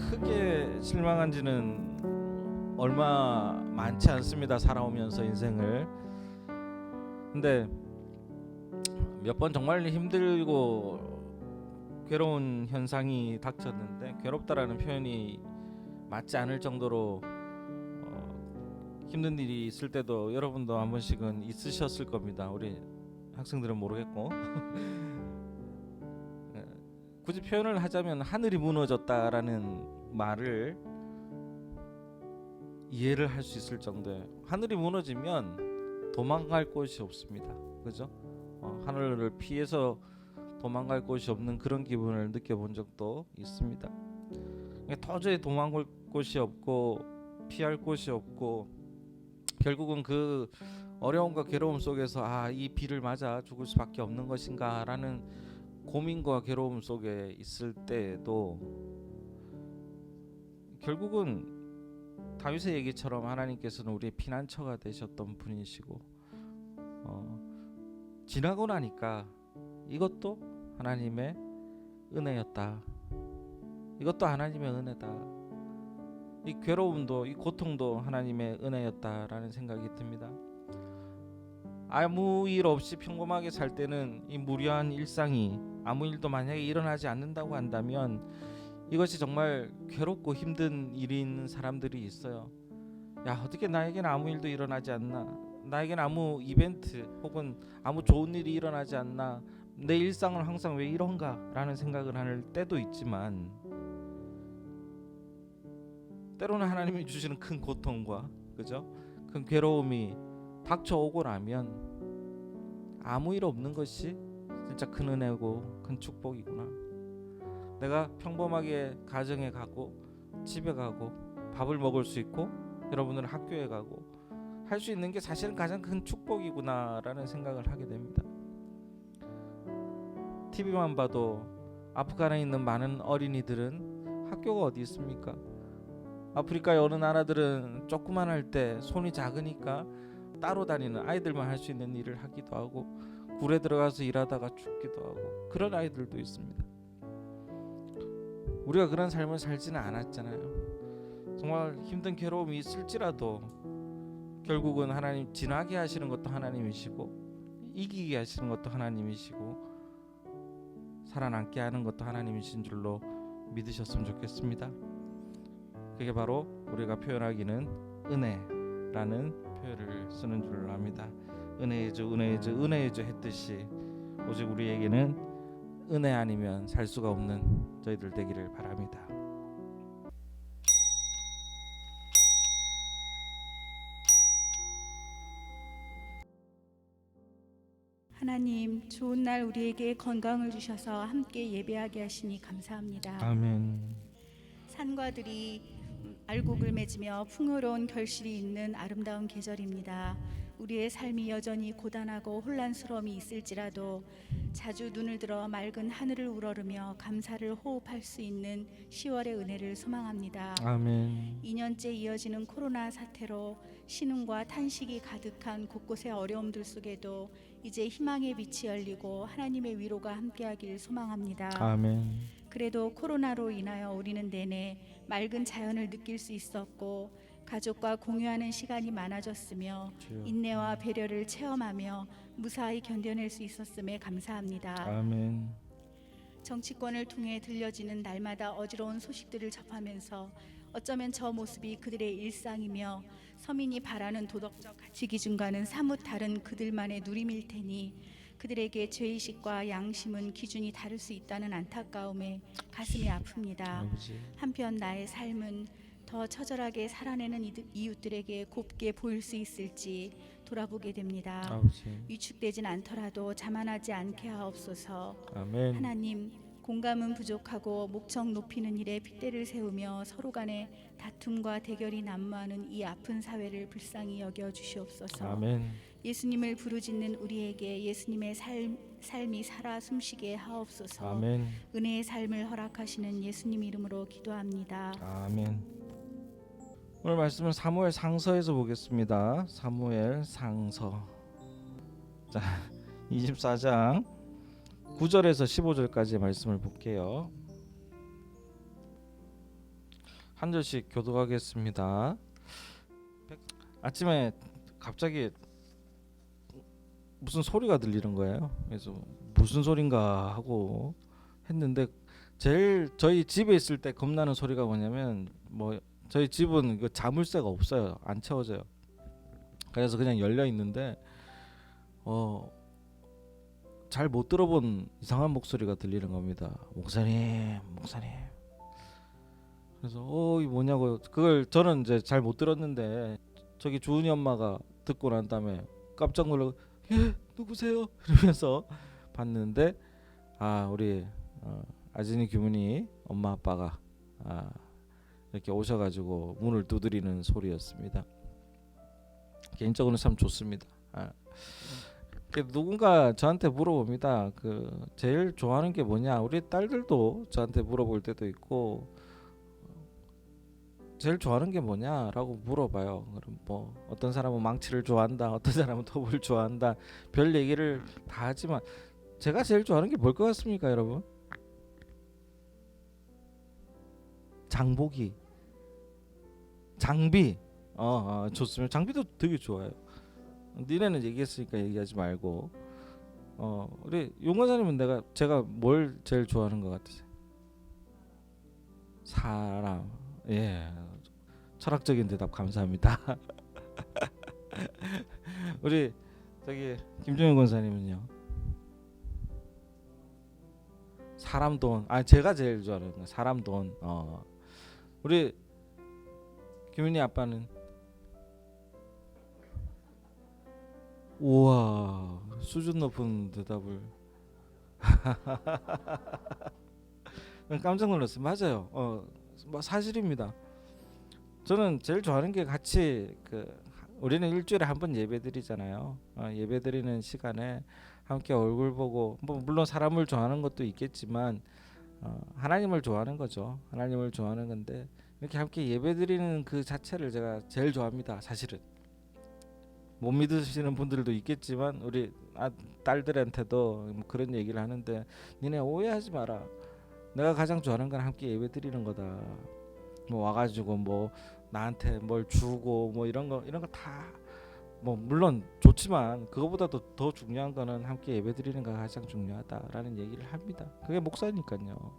크게 실망한 지는 얼마 많지 않습니다. 살아오면서 인생을. 근데 몇 번 정말 힘들고 괴로운 현상이 닥쳤는데, 괴롭다라는 표현이 맞지 않을 정도로 힘든 일이 있을 때도 여러분도 한 번씩은 있으셨을 겁니다. 우리 학생들은 모르겠고 굳이 표현을 하자면 하늘이 무너졌다라는 말을 이해를 할 수 있을 정도예요. 하늘이 무너지면 도망갈 곳이 없습니다. 그죠? 하늘을 피해서 도망갈 곳이 없는 그런 기분을 느껴본 적도 있습니다. 도저히 도망갈 곳이 없고 피할 곳이 없고, 결국은 그 어려움과 괴로움 속에서 이 비를 맞아 죽을 수밖에 없는 것인가 라는 고민과 괴로움 속에 있을 때에도 결국은 다윗의 얘기처럼 하나님께서는 우리의 피난처가 되셨던 분이시고, 지나고 나니까 이것도 하나님의 은혜였다. 이것도 하나님의 은혜다. 이 괴로움도, 이 고통도 하나님의 은혜였다라는 생각이 듭니다. 아무 일 없이 평범하게 살 때는 이 무료한 일상이 아무 일도 만약에 일어나지 않는다고 한다면 이것이 정말 괴롭고 힘든 일인 사람들이 있어요. 어떻게 나에게는 아무 일도 일어나지 않나, 나에게는 아무 이벤트 혹은 아무 좋은 일이 일어나지 않나, 내 일상은 항상 왜 이런가 라는 생각을 할 때도 있지만, 때로는 하나님이 주시는 큰 고통과 그죠? 큰 괴로움이 닥쳐오고 나면 아무 일 없는 것이 진짜 큰 은혜고 큰 축복이구나. 내가 평범하게 가정에 가고 집에 가고 밥을 먹을 수 있고 여러분들은 학교에 가고 할 수 있는 게 사실은 가장 큰 축복이구나 라는 생각을 하게 됩니다. TV만 봐도 아프간에 있는 많은 어린이들은 학교가 어디 있습니까? 아프리카의 어느 나라들은 조그만할 때 손이 작으니까 따로 다니는, 아이들만 할 수 있는 일을 하기도 하고 굴에 들어가서 일하다가 죽기도 하고 그런 아이들도 있습니다. 우리가 그런 삶을 살지는 않았잖아요. 정말 힘든 괴로움이 있을지라도 결국은 하나님 지나게 하시는 것도 하나님이시고 이기게 하시는 것도 하나님이시고 살아남게 하는 것도 하나님이신 줄로 믿으셨으면 좋겠습니다. 그게 바로 우리가 표현하기는 은혜라는 표현을 쓰는 줄 압니다. 은혜의 주, 은혜의 주, 은혜의 주 했듯이 오직 우리에게는 은혜 아니면 살 수가 없는 저희들 되기를 바랍니다. 하나님, 좋은 날 우리에게 건강을 주셔서 함께 예배하게 하시니 감사합니다. 아멘. 산과 들이 알곡을 맺으며 풍요로운 결실이 있는 아름다운 계절입니다. 우리의 삶이 여전히 고단하고 혼란스러움이 있을지라도 자주 눈을 들어 맑은 하늘을 우러르며 감사를 호흡할 수 있는 10월의 은혜를 소망합니다. 아멘. 2년째 이어지는 코로나 사태로 신음과 탄식이 가득한 곳곳의 어려움들 속에도 이제 희망의 빛이 열리고 하나님의 위로가 함께하길 소망합니다. 아멘. 그래도 코로나로 인하여 우리는 내내 맑은 자연을 느낄 수 있었고 가족과 공유하는 시간이 많아졌으며 인내와 배려를 체험하며 무사히 견뎌낼 수 있었음에 감사합니다. 아멘. 정치권을 통해 들려지는 날마다 어지러운 소식들을 접하면서 어쩌면 저 모습이 그들의 일상이며 서민이 바라는 도덕적 가치 기준과는 사뭇 다른 그들만의 누림일 테니 그들에게 죄의식과 양심은 기준이 다를 수 있다는 안타까움에 가슴이 아픕니다. 아버지. 한편 나의 삶은 더 처절하게 살아내는 이웃들에게 곱게 보일 수 있을지 돌아보게 됩니다. 아버지. 위축되진 않더라도 자만하지 않게 하옵소서. 아멘. 하나님, 공감은 부족하고 목청 높이는 일에 핏대를 세우며 서로 간에 다툼과 대결이 난무하는 이 아픈 사회를 불쌍히 여겨 주시옵소서. 아멘. 예수님을 부르짖는 우리에게 예수님의 삶이 살아 숨쉬게 하옵소서. 아멘. 은혜의 삶을 허락하시는 예수님 이름으로 기도합니다. 아멘. 오늘 말씀은 사무엘 상서에서 보겠습니다. 사무엘 상서. 자, 24장 9절에서 15절까지의 말씀을 볼게요. 한 절씩 교독하겠습니다. 아침에 갑자기 무슨 소리가 들리는 거예요. 그래서 무슨 소린가 하고 했는데 제일 저희 집에 있을 때 겁나는 소리가 뭐냐면 저희 집은 그 자물쇠가 없어요. 안 채워져요. 그래서 그냥 열려 있는데 잘 못 들어본 이상한 목소리가 들리는 겁니다. 목사님. 그래서 이게 뭐냐고 그걸 저는 이제 잘 못 들었는데 저기 주은이 엄마가 듣고 난 다음에 깜짝 놀라고 예 누구세요? 이러면서 봤는데 우리 아진이 규문이 엄마 아빠가 이렇게 오셔가지고 문을 두드리는 소리였습니다. 개인적으로는 참 좋습니다. 누군가 저한테 물어봅니다. 그 제일 좋아하는 게 뭐냐? 우리 딸들도 저한테 물어볼 때도 있고 제일 좋아하는 게 뭐냐라고 물어봐요. 그럼 어떤 사람은 망치를 좋아한다, 어떤 사람은 톱을 좋아한다, 별 얘기를 다 하지만 제가 제일 좋아하는 게 뭘 것 같습니까, 여러분? 장보기, 장비. 좋습니다. 장비도 되게 좋아요. 니네는 얘기했으니까 얘기하지 말고 우리 용건사님은 제가 뭘 제일 좋아하는 것 같으세요? 사람. 예, 철학적인 대답 감사합니다. 우리 저기 김종현 권사님은요? 사람 돈. 제가 제일 좋아하는 거 사람 돈. 우리 규민이 아빠는 우와 수준 높은 대답을 깜짝 놀랐어요. 맞아요. 사실입니다. 저는 제일 좋아하는 게 같이 우리는 일주일에 한 번 예배드리잖아요. 예배드리는 시간에 함께 얼굴 보고 물론 사람을 좋아하는 것도 있겠지만 하나님을 좋아하는 거죠. 하나님을 좋아하는 건데 이렇게 함께 예배드리는 그 자체를 제가 제일 좋아합니다. 사실은 못 믿으시는 분들도 있겠지만 우리 딸들한테도 그런 얘기를 하는데 니네 오해하지 마라. 내가 가장 좋아하는 건 함께 예배드리는 거다. 와가지고 나한테 뭘 주고 이런 거 다 물론 좋지만 그거보다도 더 중요한 거는 함께 예배드리는 거 가장 중요하다라는 얘기를 합니다. 그게 목사니까요.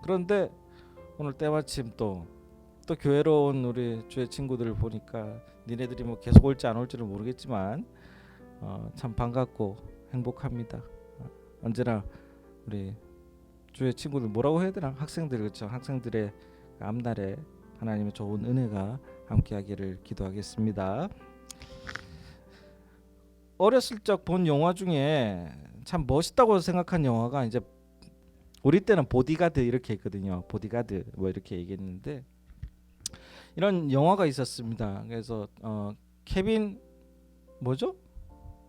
그런데 오늘 때마침 또 교회로 온 우리 주의 친구들을 보니까 니네들이 계속 올지 안 올지는 모르겠지만 참 반갑고 행복합니다. 언제나 우리 주의 친구들 뭐라고 해야 되나? 학생들 그렇죠. 학생들의 앞날에 하나님의 좋은 은혜가 함께하기를 기도하겠습니다. 어렸을 적 본 영화 중에 참 멋있다고 생각한 영화가 이제 우리 때는 보디가드 이렇게 했거든요. 보디가드 이렇게 얘기했는데 이런 영화가 있었습니다. 그래서 케빈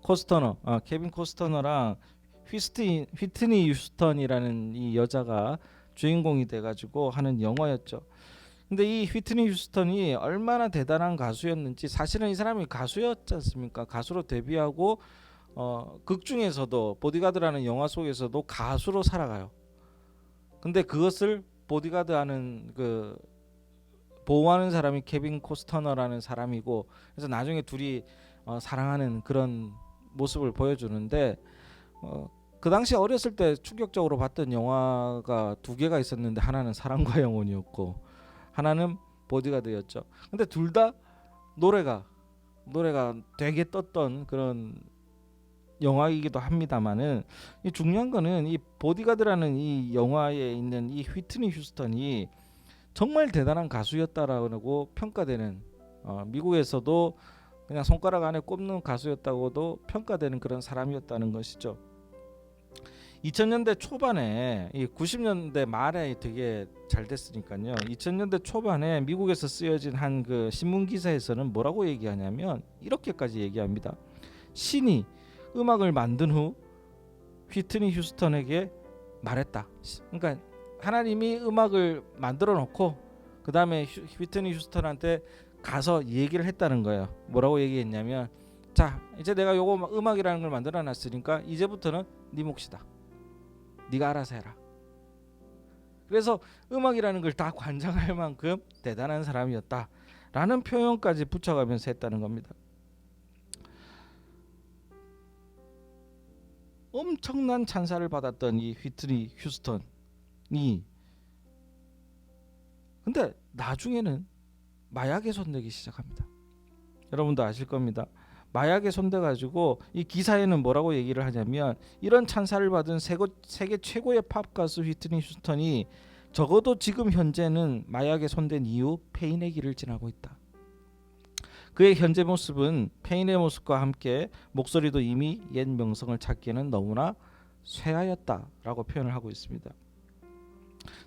코스터너, 케빈 코스터너랑 휘트니 휴스턴이라는 이 여자가 주인공이 돼가지고 하는 영화였죠. 근데 이 휘트니 휴스턴이 얼마나 대단한 가수였는지 사실은 이 사람이 가수였지 않습니까? 가수로 데뷔하고 극 중에서도 보디가드라는 영화 속에서도 가수로 살아가요. 근데 그것을 보디가드하는 보호하는 사람이 케빈 코스터너라는 사람이고 그래서 나중에 둘이 사랑하는 그런 모습을 보여주는데 그 당시 어렸을 때 충격적으로 봤던 영화가 두 개가 있었는데 하나는 사랑과 영혼이었고 하나는 보디가드였죠. 근데 둘 다 노래가 되게 떴던 그런 영화이기도 합니다만은 이 중요한 거는 이 보디가드라는 이 영화에 있는 이 휘트니 휴스턴이 정말 대단한 가수였다라고 평가되는 미국에서도 그냥 손가락 안에 꼽는 가수였다고도 평가되는 그런 사람이었다는 것이죠. 2000년대 초반에 90년대 말에 되게 잘 됐으니까요. 2000년대 초반에 미국에서 쓰여진 한 그 신문 기사에서는 뭐라고 얘기하냐면 이렇게까지 얘기합니다. 신이 음악을 만든 후 휘트니 휴스턴에게 말했다. 그러니까 하나님이 음악을 만들어 놓고 그 다음에 휘트니 휴스턴한테 가서 얘기를 했다는 거예요. 뭐라고 얘기했냐면 자 이제 내가 요거 음악이라는 걸 만들어 놨으니까 이제부터는 네 몫이다. 네가 알아서 해라. 그래서 음악이라는 걸 다 관장할 만큼 대단한 사람이었다라는 표현까지 붙여가면서 했다는 겁니다. 엄청난 찬사를 받았던 이 휘트니 휴스턴이 근데 나중에는 마약에 손대기 시작합니다. 여러분도 아실 겁니다. 마약에 손대가지고 이 기사에는 뭐라고 얘기를 하냐면 이런 찬사를 받은 세계 최고의 팝 가수 휘트니 휴스턴이 적어도 지금 현재는 마약에 손댄 이후 폐인의 길을 지나고 있다. 그의 현재 모습은 폐인의 모습과 함께 목소리도 이미 옛 명성을 찾기에는 너무나 쇠하였다라고 표현을 하고 있습니다.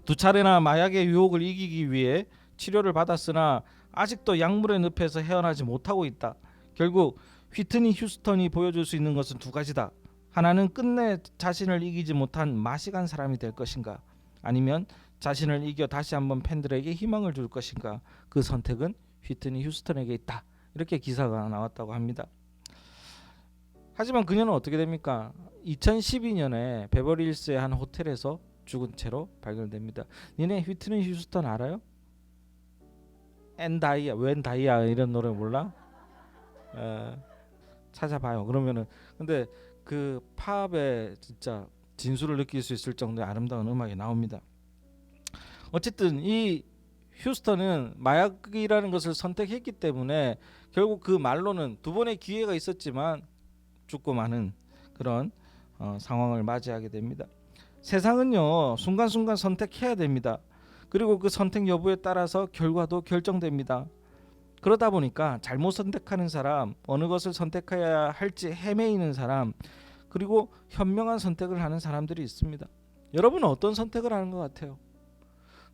두 차례나 마약의 유혹을 이기기 위해 치료를 받았으나 아직도 약물의 늪에서 헤어나지 못하고 있다. 결국 휘트니 휴스턴이 보여줄 수 있는 것은 두 가지다. 하나는 끝내 자신을 이기지 못한 마시간 사람이 될 것인가, 아니면 자신을 이겨 다시 한번 팬들에게 희망을 줄 것인가. 그 선택은 휘트니 휴스턴에게 있다. 이렇게 기사가 나왔다고 합니다. 하지만 그녀는 어떻게 됩니까? 2012년에 베버리힐스의 한 호텔에서 죽은 채로 발견됩니다. 니네 휘트니 휴스턴 알아요? 엔다이아, 웬다이아 이런 노래 몰라? 찾아봐요. 그러면은 근데 그 팝의 진짜 진수를 느낄 수 있을 정도의 아름다운 음악이 나옵니다. 어쨌든 이 휴스턴은 마약이라는 것을 선택했기 때문에 결국 그 말로는 두 번의 기회가 있었지만 죽고 마는 그런 상황을 맞이하게 됩니다. 세상은요, 순간순간 선택해야 됩니다. 그리고 그 선택 여부에 따라서 결과도 결정됩니다. 그러다 보니까 잘못 선택하는 사람, 어느 것을 선택해야 할지 헤매이는 사람, 그리고 현명한 선택을 하는 사람들이 있습니다. 여러분은 어떤 선택을 하는 것 같아요?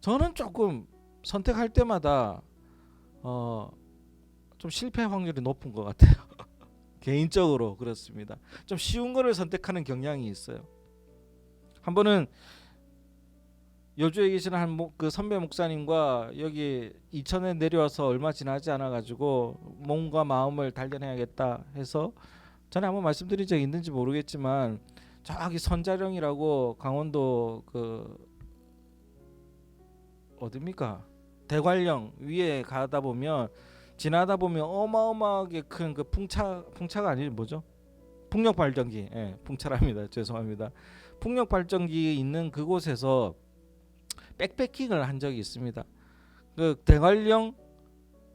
저는 조금 선택할 때마다 좀 실패 확률이 높은 것 같아요. 개인적으로 그렇습니다. 좀 쉬운 거를 선택하는 경향이 있어요. 한 번은 여주에 계시는 그 선배 목사님과 여기 이천에 내려와서 얼마 지나지 않아 가지고 몸과 마음을 단련해야겠다 해서 전에 한번 말씀드린 적이 있는지 모르겠지만 저기 선자령이라고 강원도 그 어딥니까? 대관령 위에 가다 보면 지나다 보면 어마어마하게 큰 그 풍차가 아니지 뭐죠? 풍력 발전기, 풍차랍니다. 죄송합니다. 풍력 발전기 있는 그곳에서 백패킹을 한 적이 있습니다. 그 대관령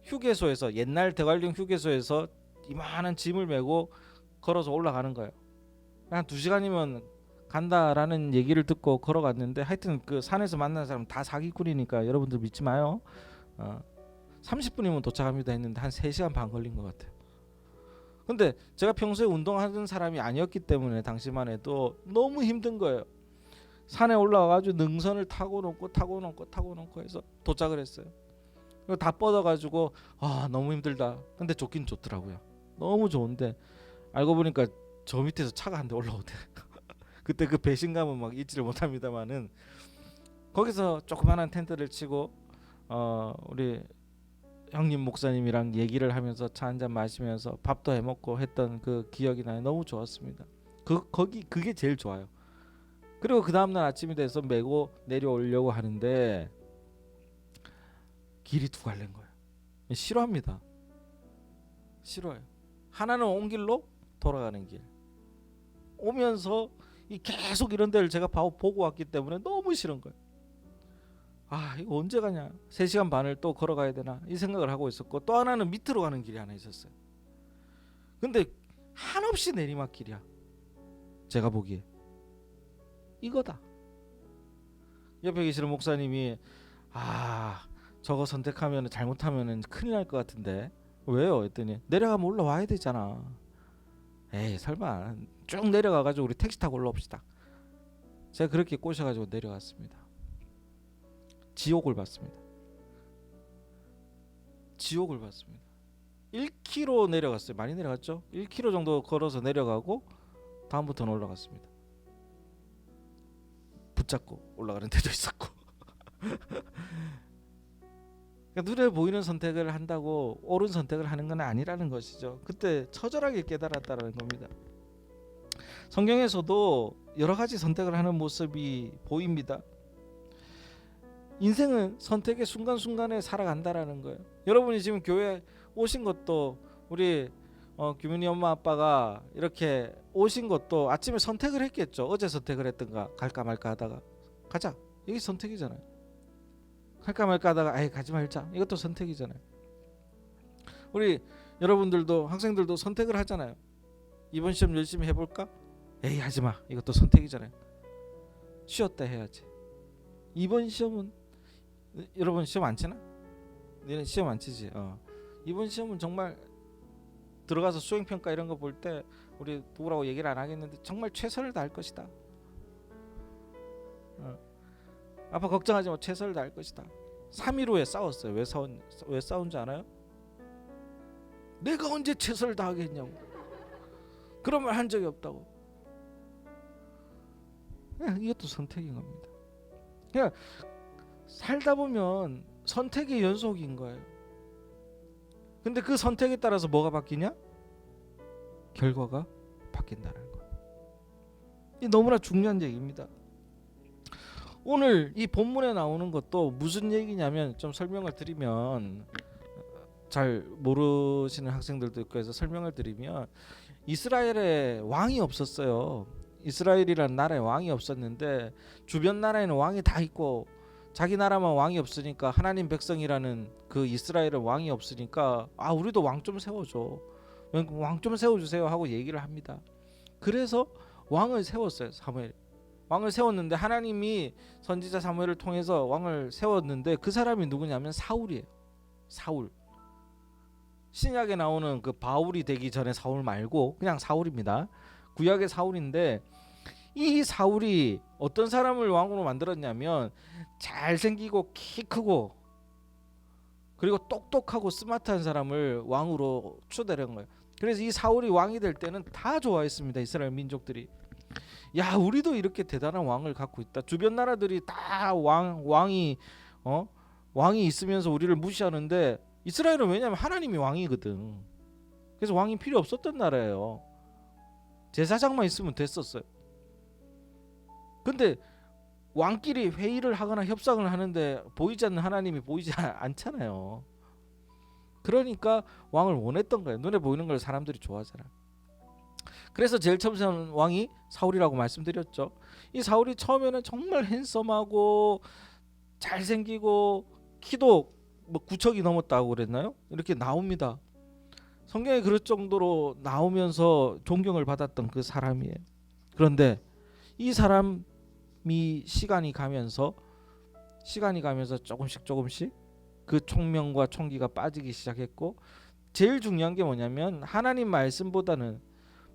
휴게소에서 옛날 대관령 휴게소에서 이만한 짐을 메고 걸어서 올라가는 거예요. 한 2시간이면 간다라는 얘기를 듣고 걸어갔는데 하여튼 그 산에서 만난 사람 다 사기꾼이니까 여러분들 믿지 마요. 30분이면 도착합니다 했는데 한 3시간 반 걸린 것 같아요. 근데 제가 평소에 운동하는 사람이 아니었기 때문에 당시만 해도 너무 힘든 거예요. 산에 올라가가지고 능선을 타고 넘고 해서 도착을 했어요. 그리고 다 뻗어가지고 너무 힘들다. 근데 좋긴 좋더라고요. 너무 좋은데 알고 보니까 저 밑에서 차가 한 대 올라오대. 그때 그 배신감은 막 잊지를 못합니다만은 거기서 조그마한 텐트를 치고 우리 형님 목사님이랑 얘기를 하면서 차 한잔 마시면서 밥도 해먹고 했던 그 기억이 나요. 너무 좋았습니다. 그게 제일 좋아요. 그리고 그 다음날 아침이 돼서 메고 내려오려고 하는데 길이 두 갈래인 거예요. 싫어합니다. 싫어요. 하나는 온 길로 돌아가는 길. 오면서 계속 이런 데를 제가 보고 왔기 때문에 너무 싫은 거예요. 이거 언제 가냐? 3시간 반을 또 걸어가야 되나? 이 생각을 하고 있었고, 또 하나는 밑으로 가는 길이 하나 있었어요. 근데 한없이 내리막길이야. 제가 보기에 이거다. 옆에 계시는 목사님이 저거 선택하면 잘못하면 큰일 날 것 같은데 왜요? 했더니 내려가면 올라와야 되잖아. 에이 설마. 쭉 내려가가지고 우리 택시 타고 올라옵시다. 제가 그렇게 꼬셔가지고 내려갔습니다. 지옥을 봤습니다. 1km 내려갔어요. 많이 내려갔죠? 1km 정도 걸어서 내려가고 다음부터는 올라갔습니다. 붙잡고 올라가는 데도 있었고. 그러니까 눈에 보이는 선택을 한다고 옳은 선택을 하는 건 아니라는 것이죠. 그때 처절하게 깨달았다는 겁니다. 성경에서도 여러 가지 선택을 하는 모습이 보입니다. 인생은 선택의 순간순간에 살아간다라는 거예요. 여러분이 지금 교회 오신 것도 우리 규민이 엄마 아빠가 이렇게 오신 것도 아침에 선택을 했겠죠. 어제 선택을 했던가 갈까 말까 하다가 가자, 이게 선택이잖아요. 갈까 말까 하다가 아예 가지 말자, 이것도 선택이잖아요. 우리 여러분들도 학생들도 선택을 하잖아요. 이번 시험 열심히 해볼까? 에이 하지마, 이것도 선택이잖아요. 쉬었다 해야지. 이번 시험은 여러분 시험 안 치나? 너는 시험 안 치지? 이번 시험은 정말 들어가서 수행평가 이런 거 볼 때 우리 누구라고 얘기를 안 하겠는데 정말 최선을 다할 것이다. 아빠 걱정하지 마, 최선을 다할 것이다. 3일 후에 싸웠어요. 왜 싸운지 알아요? 내가 언제 최선을 다하겠냐고. 그런 말 한 적이 없다고. 이것도 선택인 겁니다. 그냥 살다 보면 선택의 연속인 거예요. 근데 그 선택에 따라서 뭐가 바뀌냐? 결과가 바뀐다는 거. 이 너무나 중요한 얘기입니다. 오늘 이 본문에 나오는 것도 무슨 얘기냐면, 좀 설명을 드리면, 잘 모르시는 학생들도 있고 해서 설명을 드리면, 이스라엘에 왕이 없었어요. 이스라엘이라는 나라에 왕이 없었는데 주변 나라에는 왕이 다 있고 자기 나라만 왕이 없으니까, 하나님 백성이라는 그 이스라엘은 왕이 없으니까 우리도 왕 좀 세워줘, 왕 좀 세워주세요 하고 얘기를 합니다. 그래서 왕을 세웠어요. 사무엘 왕을 세웠는데, 하나님이 선지자 사무엘을 통해서 왕을 세웠는데 그 사람이 누구냐면 사울이에요. 사울. 신약에 나오는 그 바울이 되기 전에 사울 말고 그냥 사울입니다. 구약의 사울인데, 이 사울이 어떤 사람을 왕으로 만들었냐면 잘생기고 키 크고 그리고 똑똑하고 스마트한 사람을 왕으로 초대한 거예요. 그래서 이 사울이 왕이 될 때는 다 좋아했습니다. 이스라엘 민족들이. 야, 우리도 이렇게 대단한 왕을 갖고 있다. 주변 나라들이 다 왕이 있으면서 우리를 무시하는데, 이스라엘은 왜냐하면 하나님이 왕이거든. 그래서 왕이 필요 없었던 나라예요. 제사장만 있으면 됐었어요. 근데 왕끼리 회의를 하거나 협상을 하는데 보이지 않는 하나님이 보이지 않잖아요. 그러니까 왕을 원했던 거예요. 눈에 보이는 걸 사람들이 좋아하잖아. 그래서 제일 처음 세운 왕이 사울이라고 말씀드렸죠. 이 사울이 처음에는 정말 핸섬하고 잘생기고 키도 뭐 9척이 넘었다고 그랬나요? 이렇게 나옵니다. 성경에 그럴 정도로 나오면서 존경을 받았던 그 사람이에요. 그런데 이 사람이 시간이 가면서 조금씩 그 총명과 총기가 빠지기 시작했고, 제일 중요한 게 뭐냐면 하나님 말씀보다는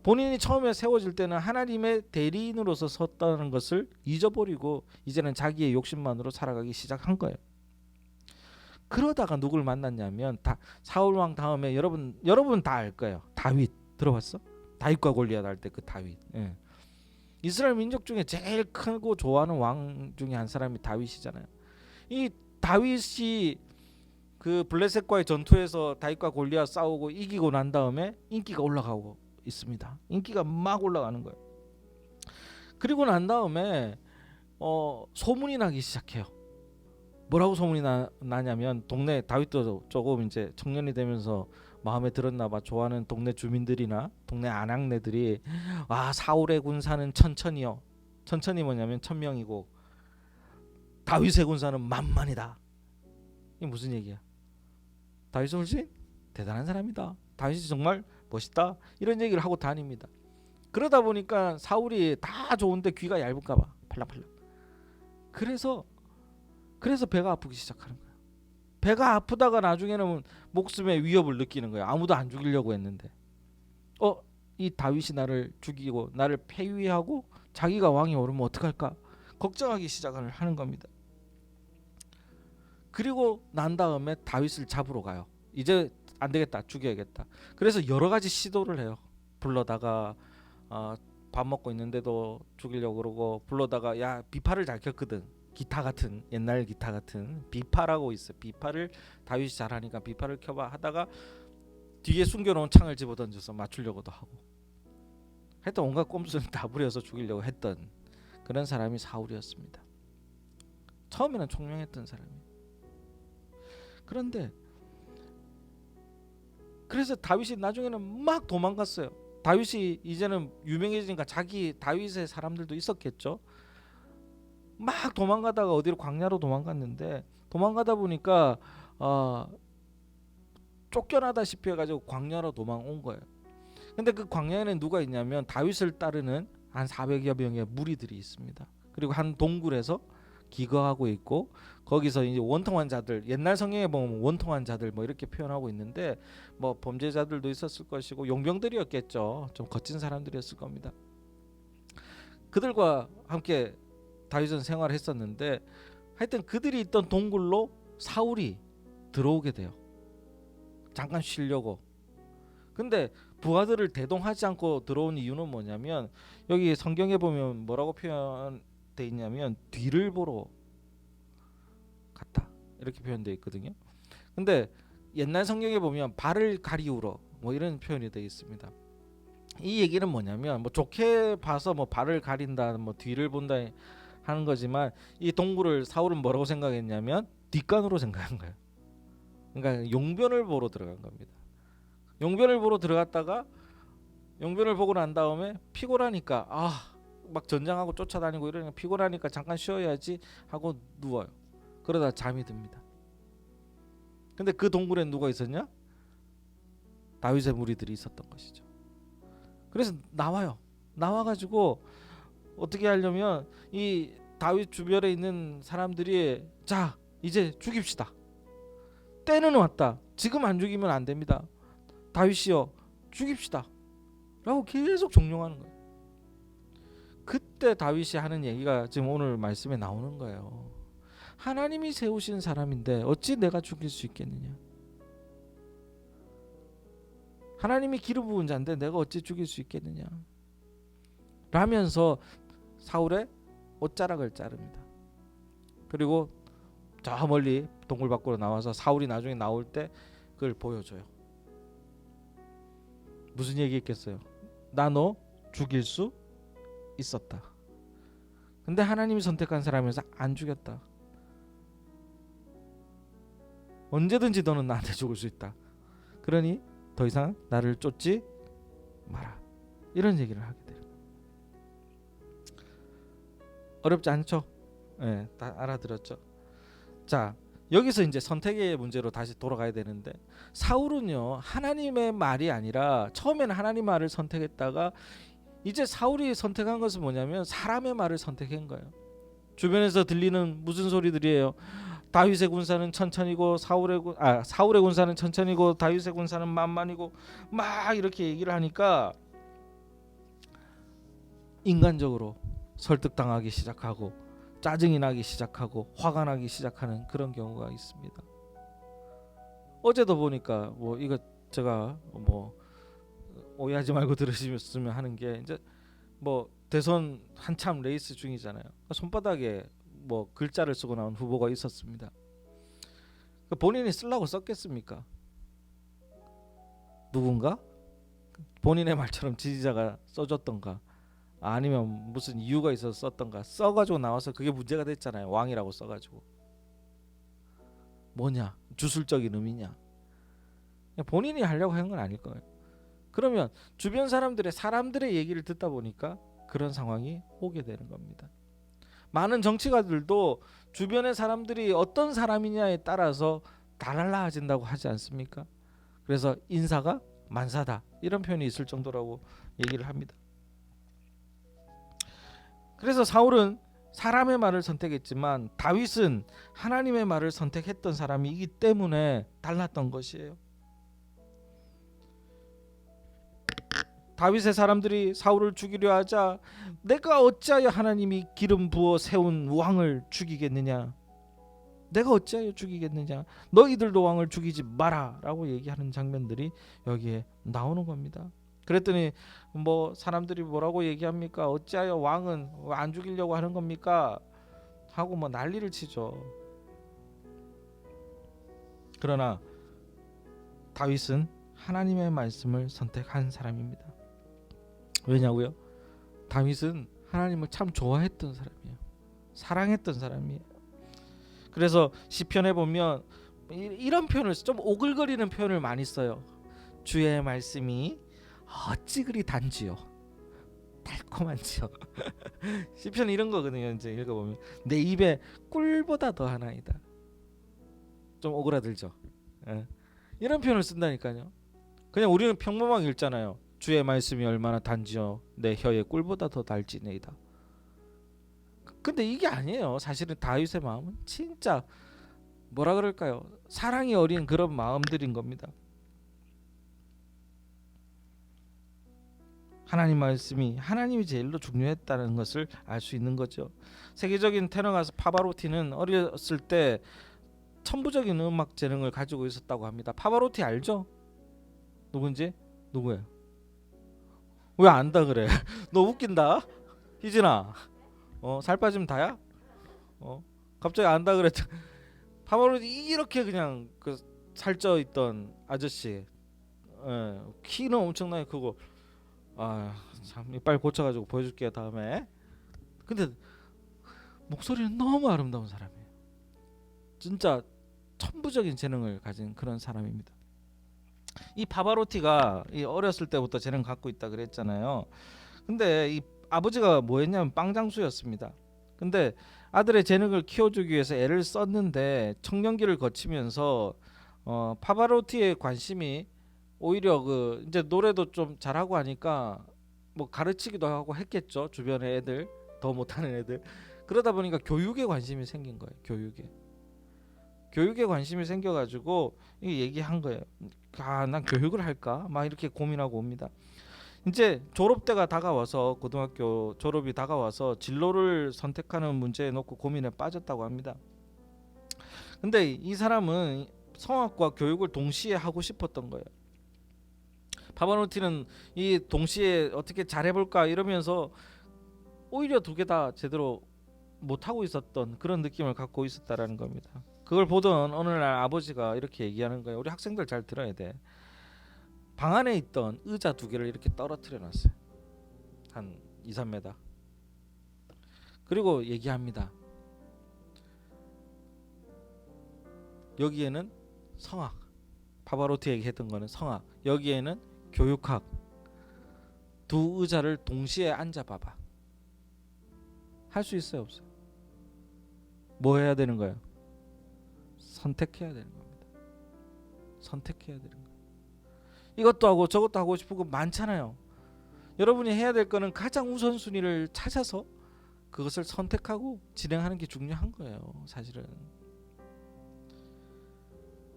본인이 처음에 세워질 때는 하나님의 대리인으로서 섰다는 것을 잊어버리고 이제는 자기의 욕심만으로 살아가기 시작한 거예요. 그러다가 누굴 만났냐면, 사울 왕 다음에 여러분 다 알 거예요. 다윗 들어봤어? 다윗과 골리앗 할 때 그 다윗. 예. 이스라엘 민족 중에 제일 크고 좋아하는 왕 중에 한 사람이 다윗이잖아요. 이 다윗이 그 블레셋과의 전투에서 다윗과 골리앗 싸우고 이기고 난 다음에 인기가 올라가고 있습니다. 인기가 막 올라가는 거예요. 그리고 난 다음에 소문이 나기 시작해요. 뭐라고 소문이 나냐면, 동네 다윗도 조금 이제 청년이 되면서 마음에 들었나 봐. 좋아하는 동네 주민들이나 동네 아낙네들이, 사울의 군사는 천천히요. 천천히 뭐냐면 1000명이고 다윗의 군사는 만만이다. 이게 무슨 얘기야? 다윗은 훨씬 대단한 사람이다. 다윗이 정말 멋있다. 이런 얘기를 하고 다닙니다. 그러다 보니까 사울이 다 좋은데 귀가 얇은가 봐. 팔락팔락. 그래서 배가 아프기 시작하는 거야. 배가 아프다가 나중에는 목숨의 위협을 느끼는 거야. 아무도 안 죽이려고 했는데, 이 다윗이 나를 죽이고 나를 폐위하고 자기가 왕이 오르면 어떡할까 걱정하기 시작을 하는 겁니다. 그리고 난 다음에 다윗을 잡으러 가요. 이제 안 되겠다, 죽여야겠다. 그래서 여러 가지 시도를 해요. 불러다가 밥 먹고 있는데도 죽이려고 그러고, 불러다가 비파를 잘 켰거든. 기타 같은, 옛날 기타 같은 비파라고 있어. 비파를 다윗이 잘하니까 비파를 켜봐 하다가 뒤에 숨겨놓은 창을 집어던져서 맞추려고도 하고, 하여튼 온갖 꼼수는 다 부려서 죽이려고 했던 그런 사람이 사울이었습니다. 처음에는 총명했던 사람이에요. 그런데 그래서 다윗이 나중에는 막 도망갔어요. 다윗이 이제는 유명해지니까 자기 다윗의 사람들도 있었겠죠. 막 도망가다가 어디로 광야로 도망갔는데 도망가다 보니까 쫓겨나다시피 해가지고 광야로 도망온 거예요. 근데 그 광야에는 누가 있냐면 다윗을 따르는 한 400여 명의 무리들이 있습니다. 그리고 한 동굴에서 기거하고 있고 거기서 이제 원통한 자들, 옛날 성경에 보면 원통한 자들 뭐 이렇게 표현하고 있는데 뭐 범죄자들도 있었을 것이고 용병들이었겠죠. 좀 거친 사람들이었을 겁니다. 그들과 함께 다윗은 생활을 했었는데 하여튼 그들이 있던 동굴로 사울이 들어오게 돼요. 잠깐 쉬려고. 근데 부하들을 대동하지 않고 들어온 이유는 뭐냐면 여기 성경에 보면 뭐라고 표현되어 있냐면 뒤를 보러 갔다 이렇게 표현되어 있거든요. 근데 옛날 성경에 보면 발을 가리우러 뭐 이런 표현이 되어 있습니다. 이 얘기는 뭐냐면 뭐 좋게 봐서 뭐 발을 가린다 뭐 뒤를 본다 하는 거지만 이 동굴을 사울은 뭐라고 생각했냐면 뒷간으로 생각한 거예요. 그러니까 용변을 보러 들어간 겁니다. 용변을 보러 들어갔다가 용변을 보고 난 다음에 피곤하니까 막 전장하고 쫓아다니고 이러니까 피곤하니까 잠깐 쉬어야지 하고 누워요. 그러다 잠이 듭니다. 근데 그 동굴에 누가 있었냐? 다윗의 무리들이 있었던 것이죠. 그래서 나와가지고 어떻게 하려면 이 다윗 주변에 있는 사람들이 자 이제 죽입시다. 때는 왔다. 지금 안 죽이면 안 됩니다. 다윗이여 죽입시다 라고 계속 종용하는 거예요. 그때 다윗이 하는 얘기가 지금 오늘 말씀에 나오는 거예요. 하나님이 세우신 사람인데 어찌 내가 죽일 수 있겠느냐. 하나님이 기름 부은 자인데 내가 어찌 죽일 수 있겠느냐 라면서 사울의 옷자락을 자릅니다. 그리고 저 멀리 동굴 밖으로 나와서 사울이 나중에 나올 때 그걸 보여줘요. 무슨 얘기했겠어요? 나 너 죽일 수 있었다. 근데 하나님이 선택한 사람이라서 안 죽였다. 언제든지 너는 나한테 죽을 수 있다. 그러니 더 이상 나를 쫓지 마라. 이런 얘기를 하게 돼요. 어렵지 않죠? 네, 다 알아들었죠? 자, 여기서 이제 선택의 문제로 다시 돌아가야 되는데 사울은요 하나님의 말이 아니라 처음에는 하나님 말을 선택했다가 이제 사울이 선택한 것은 뭐냐면 사람의 말을 선택한 거예요. 주변에서 들리는 무슨 소리들이에요? 다윗의 군사는 천천히고 사울의 군사는 천천히고 다윗의 군사는 만만이고 막 이렇게 얘기를 하니까 인간적으로 설득당하기 시작하고 짜증이 나기 시작하고 화가 나기 시작하는 그런 경우가 있습니다. 어제도 보니까 뭐 이거 제가 뭐 오해하지 말고 들으시면 하는 게 이제 뭐 대선 한참 레이스 중이잖아요. 손바닥에 뭐 글자를 쓰고 나온 후보가 있었습니다. 본인이 쓰려고 썼겠습니까? 누군가 본인의 말처럼 지지자가 써줬던가 아니면 무슨 이유가 있어서 썼던가 써가지고 나와서 그게 문제가 됐잖아요. 왕이라고 써가지고 뭐냐 주술적인 의미냐 본인이 하려고 한 건 아닐 거예요. 그러면 주변 사람들의 얘기를 듣다 보니까 그런 상황이 오게 되는 겁니다. 많은 정치가들도 주변의 사람들이 어떤 사람이냐에 따라서 달라진다고 하지 않습니까? 그래서 인사가 만사다 이런 표현이 있을 정도라고 얘기를 합니다. 그래서 사울은 사람의 말을 선택했지만 다윗은 하나님의 말을 선택했던 사람이기 때문에 달랐던 것이에요. 다윗의 사람들이 사울을 죽이려 하자 내가 어찌하여 하나님이 기름 부어 세운 왕을 죽이겠느냐. 내가 어찌하여 죽이겠느냐. 너희들도 왕을 죽이지 마라 라고 얘기하는 장면들이 여기에 나오는 겁니다. 그랬더니 뭐 사람들이 뭐라고 얘기합니까? 어찌하여 왕은 안 죽이려고 하는 겁니까? 하고 뭐 난리를 치죠. 그러나 다윗은 하나님의 말씀을 선택한 사람입니다. 왜냐고요? 다윗은 하나님을 참 좋아했던 사람이에요. 사랑했던 사람이에요. 그래서 시편에 보면 이런 표현을 좀 오글거리는 표현을 많이 써요. 주의 말씀이 어찌 그리 단지요 달콤한지요. 시편 이런 거거든요. 이제 읽어보면 내 입에 꿀보다 더하나이다. 좀 오그라들죠. 예. 이런 표현을 쓴다니까요. 그냥 우리는 평범하게 읽잖아요. 주의 말씀이 얼마나 단지요 내 혀에 꿀보다 더 달지네이다. 근데 이게 아니에요. 사실은 다윗의 마음은 진짜 뭐라 그럴까요? 사랑이 어린 그런 마음들인 겁니다. 하나님 말씀이 하나님이 제일로 중요했다는 것을 알 수 있는 거죠. 세계적인 테너 가수 파바로티는 어렸을 때 천부적인 음악 재능을 가지고 있었다고 합니다. 파바로티 알죠? 누군지? 누구예요? 왜 안다 그래? 너 웃긴다. 희진아. 살 빠지면 다야? 갑자기 안다 그랬죠. 파바로티 이렇게 그냥 그 살쪄 있던 아저씨. 키는 엄청나게 크고 참 이빨 고쳐가지고 보여줄게요 다음에. 근데 목소리는 너무 아름다운 사람이에요. 진짜 천부적인 재능을 가진 그런 사람입니다. 이 파바로티가 이 어렸을 때부터 재능 갖고 있다 그랬잖아요. 근데 이 아버지가 뭐했냐면 빵장수였습니다. 근데 아들의 재능을 키워주기 위해서 애를 썼는데 청년기를 거치면서 파바로티의 관심이 오히려 그 이제 노래도 좀 잘하고 하니까 뭐 가르치기도 하고 했겠죠. 주변의 애들 더 못하는 애들. 그러다 보니까 교육에 관심이 생긴 거예요. 교육에 관심이 생겨가지고 얘기한 거예요. 난 교육을 할까? 막 이렇게 고민하고 옵니다. 이제 졸업 때가 다가와서 고등학교 졸업이 다가와서 진로를 선택하는 문제에 놓고 고민에 빠졌다고 합니다. 근데 이 사람은 성악과 교육을 동시에 하고 싶었던 거예요. 파바노티는 이 동시에 어떻게 잘해볼까 이러면서 오히려 두 개 다 제대로 못하고 있었던 그런 느낌을 갖고 있었다라는 겁니다. 그걸 보던 어느 날 아버지가 이렇게 얘기하는 거예요. 우리 학생들 잘 들어야 돼. 방 안에 있던 의자 두 개를 이렇게 떨어뜨려 놨어요. 한 2, 3m. 그리고 얘기합니다. 여기에는 성악, 파바로티 얘기했던 거는 성악, 여기에는 교육학. 두 의자를 동시에 앉아봐봐. 할 수 있어요, 없어요? 뭐 해야 되는 거예요? 선택해야 되는 겁니다. 선택해야 되는 거예요. 이것도 하고 저것도 하고 싶은 거 많잖아요. 여러분이 해야 될 거는 가장 우선순위를 찾아서 그것을 선택하고 진행하는 게 중요한 거예요. 사실은.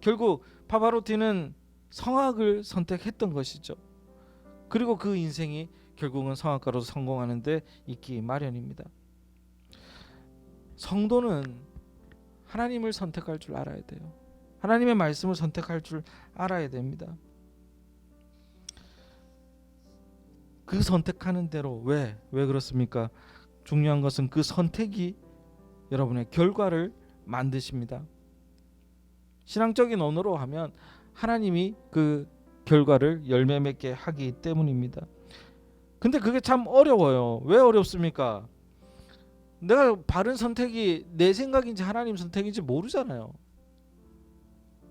결국 파바로티는 성악을 선택했던 것이죠. 그리고 그 인생이 결국은 성악가로 성공하는 데 있기 마련입니다. 성도는 하나님을 선택할 줄 알아야 돼요. 하나님의 말씀을 선택할 줄 알아야 됩니다. 그 선택하는 대로 왜 그렇습니까? 중요한 것은 그 선택이 여러분의 결과를 만드십니다. 신앙적인 언어로 하면 하나님이 그 결과를 열매 맺게 하기 때문입니다. 근데 그게 참 어려워요. 왜 어렵습니까? 내가 바른 선택이 내 생각인지 하나님 선택인지 모르잖아요.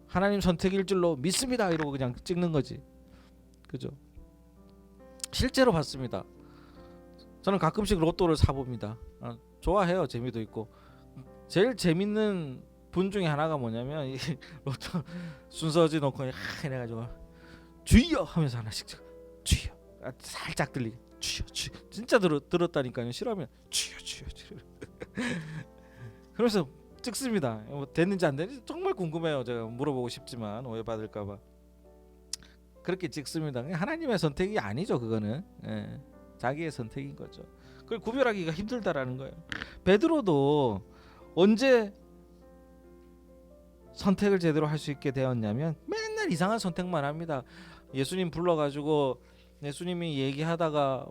하나님 선택일 줄로 믿습니다 이러고 그냥 찍는 거지. 그죠? 실제로 봤습니다. 저는 가끔씩 로또를 사봅니다. 좋아해요. 재미도 있고. 제일 재밌는 분 중에 하나가 뭐냐면 이 로또 순서지 놓고 해가지고 주여 하면서 하나씩 주여 살짝 들리게 주여 진짜 들었다니까요. 싫어하면 주여 그래서 찍습니다. 뭐 됐는지 안 됐는지 정말 궁금해요. 제가 물어보고 싶지만 오해받을까봐 그렇게 찍습니다. 하나님의 선택이 아니죠. 그거는 자기의 선택인 거죠. 그걸 구별하기가 힘들다라는 거예요. 베드로도 언제 선택을 제대로 할 수 있게 되었냐면 맨날 이상한 선택만 합니다. 예수님 불러가지고 예수님이 얘기하다가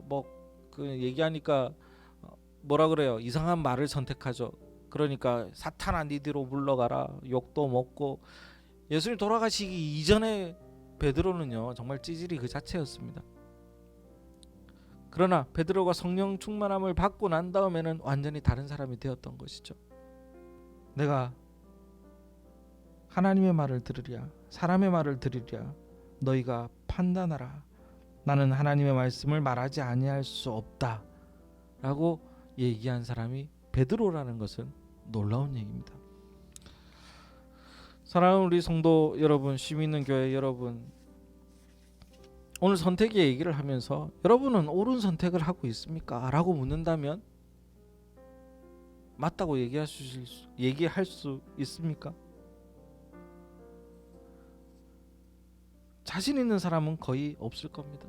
그 얘기하니까 뭐라 그래요? 이상한 말을 선택하죠. 그러니까 사탄아 니 뒤로 물러가라 욕도 먹고. 예수님 돌아가시기 이전에 베드로는요 정말 찌질이 그 자체였습니다. 그러나 베드로가 성령 충만함을 받고 난 다음에는 완전히 다른 사람이 되었던 것이죠. 내가 하나님의 말을 들으랴 사람의 말을 들으랴 너희가 판단하라. 나는 하나님의 말씀을 말하지 아니할 수 없다 라고 얘기한 사람이 베드로라는 것은 놀라운 얘기입니다. 사랑하는 우리 성도 여러분, 시민은 교회 여러분, 오늘 선택의 얘기를 하면서 여러분은 옳은 선택을 하고 있습니까? 라고 묻는다면 맞다고 얘기할 수 있습니까? 자신 있는 사람은 거의 없을 겁니다.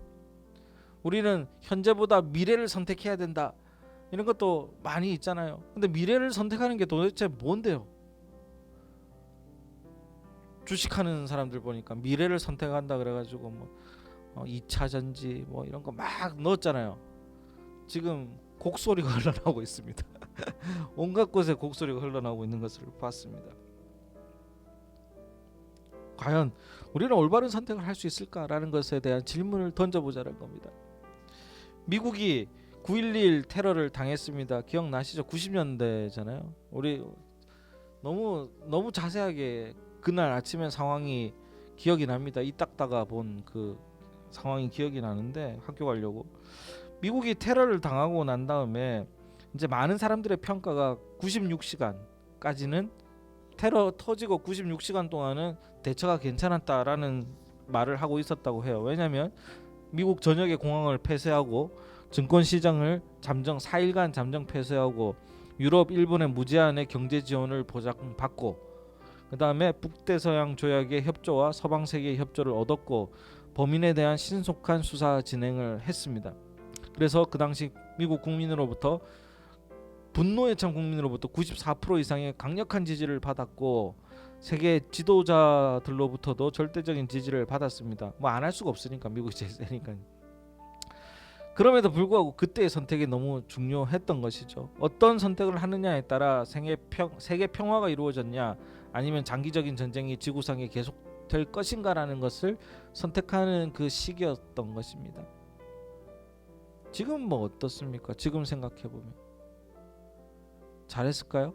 우리는 현재보다 미래를 선택해야 된다 이런 것도 많이 있잖아요. 근데 미래를 선택하는 게 도대체 뭔데요? 주식하는 사람들 보니까 미래를 선택한다 그래가지고 뭐 2차 전지 뭐 이런 거 막 넣었잖아요. 지금 곡소리가 흘러나오고 있습니다. 온갖 곳에 곡소리가 흘러나오고 있는 것을 봤습니다. 과연 우리는 올바른 선택을 할 수 있을까라는 것에 대한 질문을 던져보자는 겁니다. 미국이 9.11 테러를 당했습니다. 기억나시죠? 90년대잖아요. 우리 너무 자세하게 그날 아침에 상황이 기억이 납니다. 이따다가 본 그 상황이 기억이 나는데 학교 가려고 미국이 테러를 당하고 난 다음에 이제 많은 사람들의 평가가 96시간까지는 테러 터지고 96시간 동안은 대처가 괜찮았다라는 말을 하고 있었다고 해요. 왜냐하면 미국 전역의 공항을 폐쇄하고 증권시장을 4일간 잠정 폐쇄하고 유럽, 일본의 무제한의 경제 지원을 보장받고 그 다음에 북대서양 조약의 협조와 서방 세계의 협조를 얻었고 범인에 대한 신속한 수사 진행을 했습니다. 그래서 그 당시 미국 국민으로부터 분노에 찬 국민으로부터 94% 이상의 강력한 지지를 받았고 세계 지도자들로부터도 절대적인 지지를 받았습니다. 뭐 안 할 수가 없으니까 미국이 제일 세니까. 그럼에도 불구하고 그때의 선택이 너무 중요했던 것이죠. 어떤 선택을 하느냐에 따라 세계 평화가 이루어졌냐 아니면 장기적인 전쟁이 지구상에 계속될 것인가라는 것을 선택하는 그 시기였던 것입니다. 지금 뭐 어떻습니까? 지금 생각해보면 잘했을까요?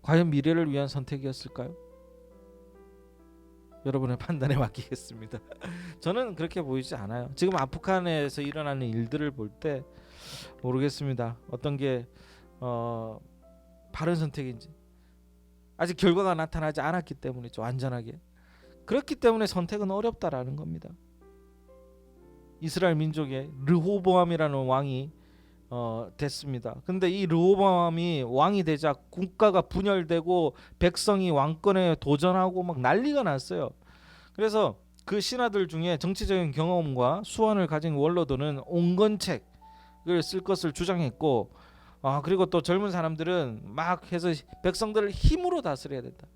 과연 미래를 위한 선택이었을까요? 여러분의 판단에 맡기겠습니다. 저는 그렇게 보이지 않아요. 지금 아프간에서 일어나는 일들을 볼 때 모르겠습니다. 어떤 게 바른 선택인지 아직 결과가 나타나지 않았기 때문이죠. 완전하게. 그렇기 때문에 선택은 어렵다라는 겁니다. 이스라엘 민족의 르호보암이라는 왕이 됐습니다. 근데 이 르호보암이 왕이 되자 국가가 분열되고 백성이 왕권에 도전하고 막 난리가 났어요. 그래서 그 신하들 중에 정치적인 경험과 수완을 가진 원로들은 온건책을 쓸 것을 주장했고 그리고 또 젊은 사람들은 막 해서 백성들을 힘으로 다스려야 된다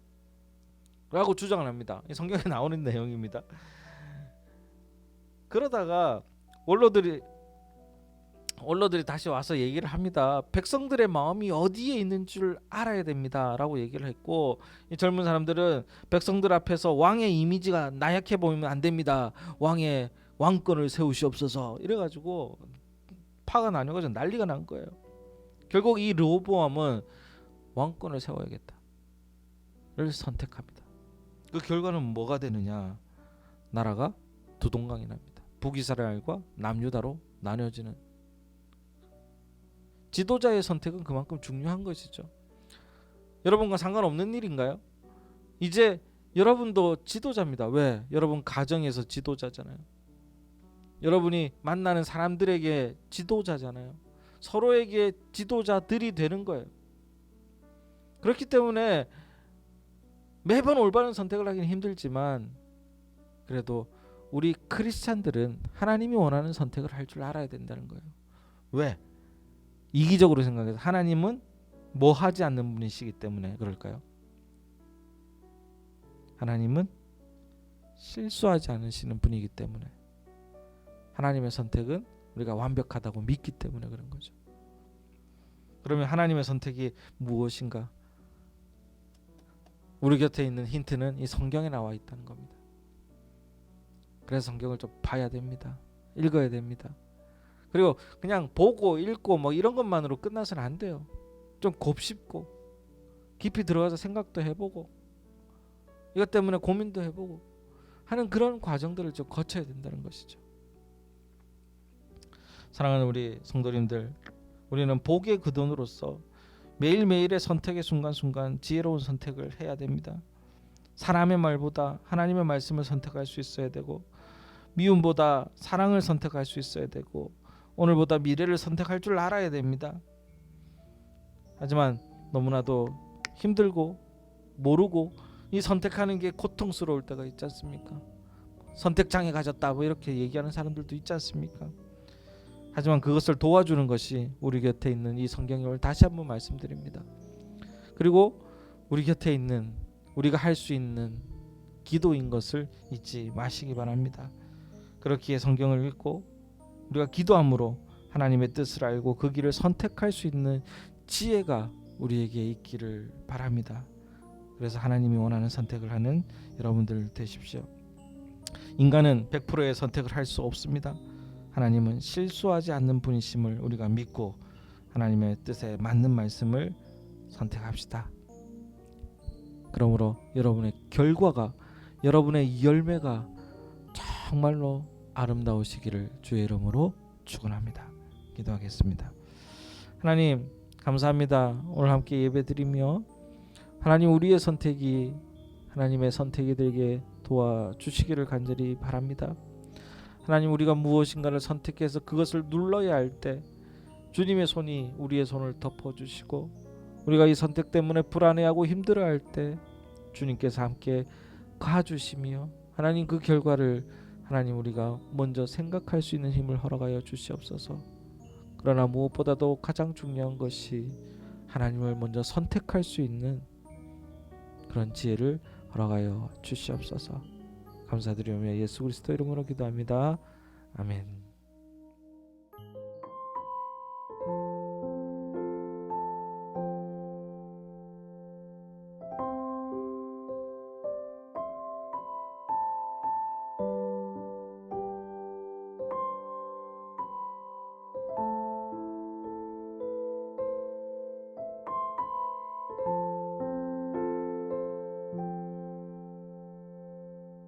라고 주장을 합니다. 성경에 나오는 내용입니다. 그러다가 원로들이 다시 와서 얘기를 합니다. 백성들의 마음이 어디에 있는 줄 알아야 됩니다 라고 얘기를 했고 이 젊은 사람들은 백성들 앞에서 왕의 이미지가 나약해 보이면 안 됩니다. 왕의 왕권을 세우시옵소서 이래가지고 파가 나뉘어가지고 난리가 난 거예요. 결국 이 르호보암은 왕권을 세워야겠다를 선택합니다. 그 결과는 뭐가 되느냐? 나라가 두 동강이 납니다. 북이스라엘과 남유다로 나뉘어지는. 지도자의 선택은 그만큼 중요한 것이죠. 여러분과 상관없는 일인가요? 이제 여러분도 지도자입니다. 왜? 여러분 가정에서 지도자잖아요. 여러분이 만나는 사람들에게 지도자잖아요. 서로에게 지도자들이 되는 거예요. 그렇기 때문에 매번 올바른 선택을 하기는 힘들지만 그래도 우리 크리스찬들은 하나님이 원하는 선택을 할 줄 알아야 된다는 거예요. 왜? 이기적으로 생각해서 하나님은 뭐 하지 않는 분이시기 때문에 그럴까요? 하나님은 실수하지 않으시는 분이기 때문에 하나님의 선택은 우리가 완벽하다고 믿기 때문에 그런 거죠. 그러면 하나님의 선택이 무엇인가? 우리 곁에 있는 힌트는 이 성경에 나와 있다는 겁니다. 그래서 성경을 좀 봐야 됩니다. 읽어야 됩니다. 그리고 그냥 보고 읽고 뭐 이런 것만으로 끝나서는 안 돼요. 좀 곱씹고 깊이 들어가서 생각도 해보고 이것 때문에 고민도 해보고 하는 그런 과정들을 좀 거쳐야 된다는 것이죠. 사랑하는 우리 성도님들, 우리는 복의 그 돈으로서 매일매일의 선택의 순간순간 지혜로운 선택을 해야 됩니다. 사람의 말보다 하나님의 말씀을 선택할 수 있어야 되고, 미움보다 사랑을 선택할 수 있어야 되고, 오늘보다 미래를 선택할 줄 알아야 됩니다. 하지만 너무나도 힘들고 모르고 이 선택하는 게 고통스러울 때가 있지 않습니까? 선택장애 가졌다 뭐 이렇게 얘기하는 사람들도 있지 않습니까? 하지만 그것을 도와주는 것이 우리 곁에 있는 이 성경을 다시 한번 말씀드립니다. 그리고 우리 곁에 있는 우리가 할 수 있는 기도인 것을 잊지 마시기 바랍니다. 그렇기에 성경을 읽고 우리가 기도함으로 하나님의 뜻을 알고 그 길을 선택할 수 있는 지혜가 우리에게 있기를 바랍니다. 그래서 하나님이 원하는 선택을 하는 여러분들 되십시오. 인간은 100%의 선택을 할 수 없습니다. 하나님은 실수하지 않는 분이심을 우리가 믿고 하나님의 뜻에 맞는 말씀을 선택합시다. 그러므로 여러분의 결과가, 여러분의 열매가 정말로 아름다우시기를 주의 이름으로 축원합니다. 기도하겠습니다. 하나님 감사합니다. 오늘 함께 예배드리며 하나님 우리의 선택이 하나님의 선택이 되게 도와주시기를 간절히 바랍니다. 하나님 우리가 무엇인가를 선택해서 그것을 눌러야 할 때 주님의 손이 우리의 손을 덮어주시고, 우리가 이 선택 때문에 불안해하고 힘들어할 때 주님께서 함께 가주시며 하나님 그 결과를 하나님 우리가 먼저 생각할 수 있는 힘을 허락하여 주시옵소서. 그러나 무엇보다도 가장 중요한 것이 하나님을 먼저 선택할 수 있는 그런 지혜를 허락하여 주시옵소서. 감사드리며 예수 그리스도 이름으로 기도합니다. 아멘.